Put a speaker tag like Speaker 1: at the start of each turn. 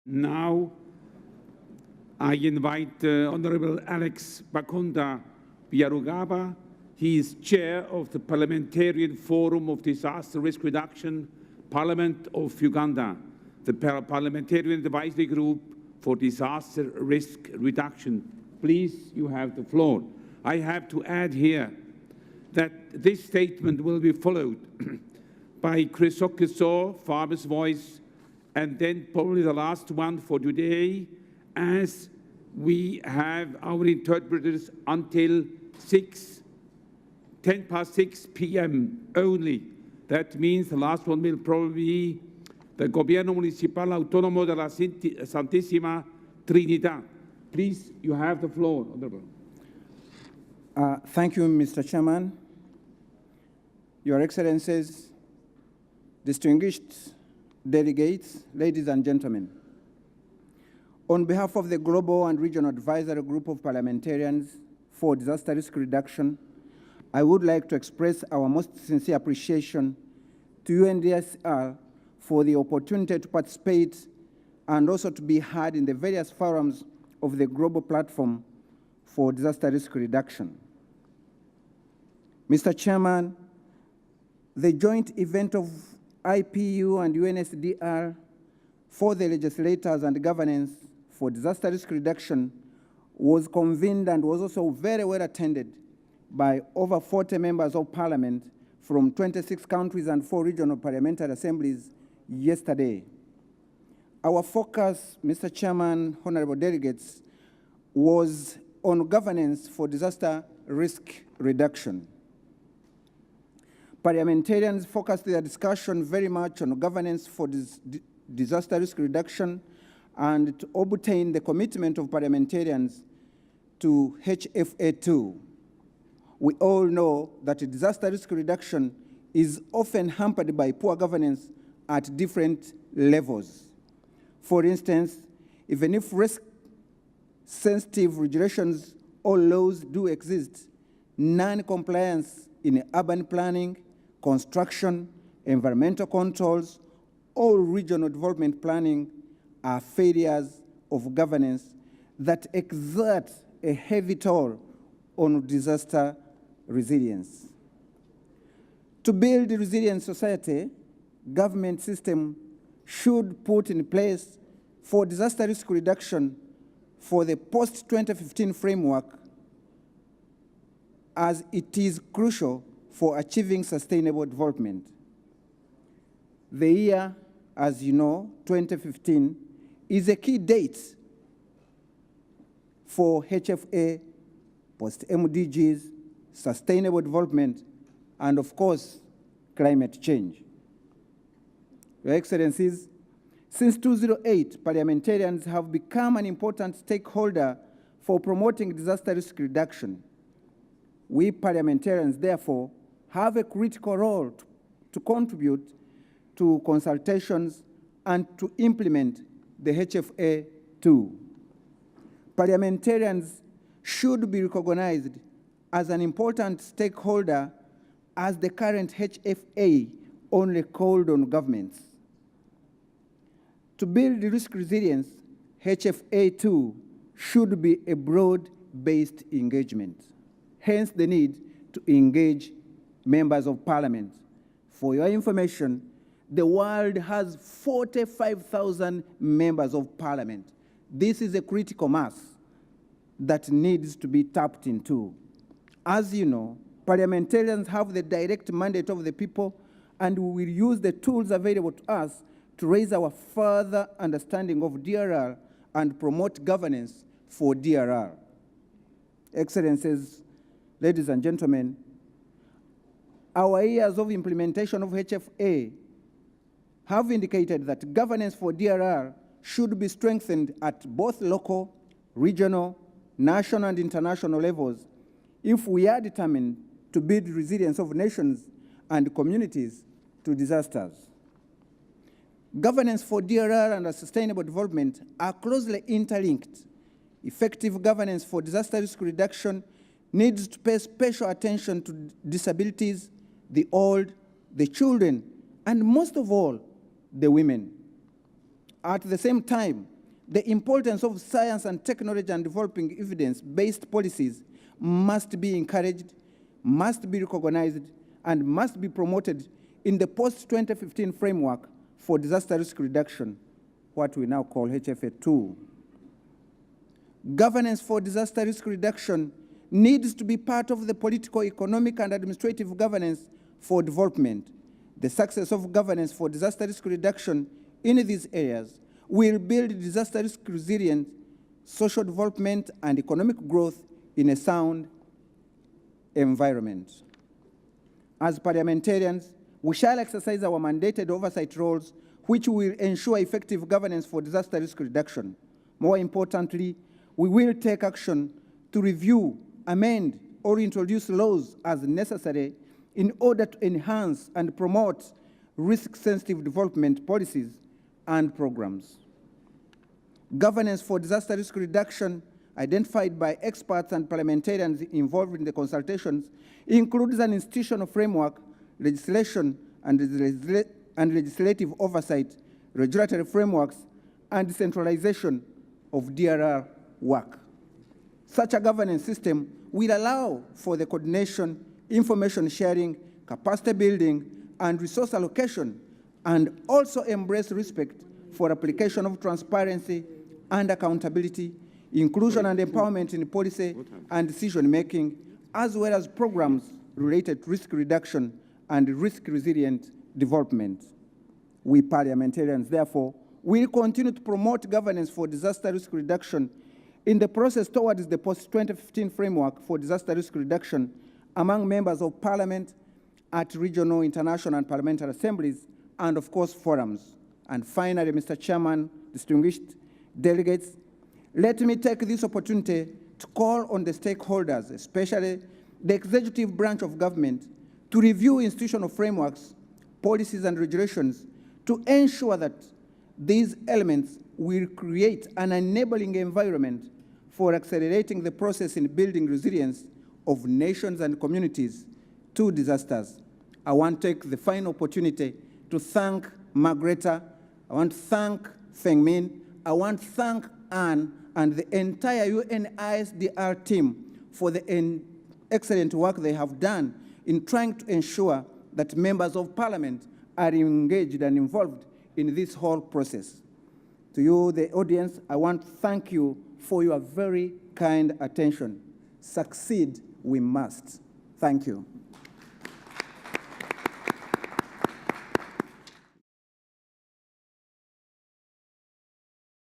Speaker 1: Now, I invite Honorable Alex Bakunda Byarugaba. He is chair of the Parliamentarian Forum of Disaster Risk Reduction, Parliament of Uganda, the Parliamentarian Advisory Group for Disaster Risk Reduction. Please, you have the floor. I have to add here that this statement will be followed by Chris Okiso, Farmer's Voice, and then probably the last one for today, as we have our interpreters until 10 past 6 p.m. only. That means the last one will probably be the Gobierno Municipal Autónomo de la Santísima Trinidad. Please, you have the floor, Honorable.
Speaker 2: Thank you, Mr. Chairman. Your Excellencies, distinguished delegates, ladies and gentlemen. On behalf of the Global and Regional Advisory Group of Parliamentarians for Disaster Risk Reduction, I would like to express our most sincere appreciation to UNDSR for the opportunity to participate and also to be heard in the various forums of the Global Platform for Disaster Risk Reduction. Mr. Chairman, the joint event of IPU and UNSDR for the legislators and governance for disaster risk reduction was convened and was also very well attended by over 40 members of parliament from 26 countries and 4 regional parliamentary assemblies yesterday. Our focus, Mr. Chairman, honorable delegates, was on governance for disaster risk reduction. Parliamentarians focused their discussion very much on governance for disaster risk reduction and to obtain the commitment of parliamentarians to HFA2. We all know that disaster risk reduction is often hampered by poor governance at different levels. For instance, even if risk-sensitive regulations or laws do exist, non-compliance in urban planning, construction, environmental controls, or regional development planning are failures of governance that exert a heavy toll on disaster resilience. To build a resilient society, government system should put in place for disaster risk reduction for the post-2015 framework, as it is crucial for achieving sustainable development. The year, as you know, 2015, is a key date for HFA, post-MDGs, sustainable development, and of course, climate change. Your Excellencies, since 2008, parliamentarians have become an important stakeholder for promoting disaster risk reduction. We parliamentarians, therefore, have a critical role to contribute to consultations and to implement the HFA2. Parliamentarians should be recognized as an important stakeholder, as the current HFA only called on governments. To build risk resilience, HFA2 should be a broad-based engagement, hence the need to engage members of parliament. For your information, the world has 45,000 members of parliament. This is a critical mass that needs to be tapped into. As you know, parliamentarians have the direct mandate of the people, and we will use the tools available to us to raise our further understanding of DRR and promote governance for DRR. Excellencies, ladies and gentlemen, our years of implementation of HFA have indicated that governance for DRR should be strengthened at both local, regional, national, and international levels if we are determined to build resilience of nations and communities to disasters. Governance for DRR and sustainable development are closely interlinked. Effective governance for disaster risk reduction needs to pay special attention to disabilities, the old, the children, and most of all, the women. At the same time, the importance of science and technology and developing evidence-based policies must be encouraged, must be recognized, and must be promoted in the post-2015 framework for disaster risk reduction, what we now call HFA2. Governance for disaster risk reduction needs to be part of the political, economic, and administrative governance for development. The success of governance for disaster risk reduction in these areas will build disaster risk resilience, social development, and economic growth in a sound environment. As parliamentarians, we shall exercise our mandated oversight roles, which will ensure effective governance for disaster risk reduction. More importantly, we will take action to review, amend, or introduce laws as necessary in order to enhance and promote risk-sensitive development policies and programs. Governance for disaster risk reduction identified by experts and parliamentarians involved in the consultations includes an institutional framework, legislation and legislative oversight, regulatory frameworks, and decentralization of DRR work. Such a governance system will allow for the coordination, information sharing, capacity building, and resource allocation, and also embrace respect for application of transparency and accountability, inclusion and empowerment in policy and decision-making, as well as programs related to risk reduction and risk-resilient development. We parliamentarians, therefore, will continue to promote governance for disaster risk reduction in the process towards the post-2015 framework for disaster risk reduction among members of parliament at regional, international, and parliamentary assemblies, and of course, forums. And finally, Mr. Chairman, distinguished delegates, let me take this opportunity to call on the stakeholders, especially the executive branch of government, to review institutional frameworks, policies, and regulations to ensure that these elements will create an enabling environment for accelerating the process in building resilience of nations and communities to disasters. I want to take the final opportunity to thank Margareta, I want to thank Feng Min, I want to thank Anne and the entire UNISDR team for the excellent work they have done in trying to ensure that members of parliament are engaged and involved in this whole process. To you, the audience, I want to thank you for your very kind attention. Succeed we must. Thank you.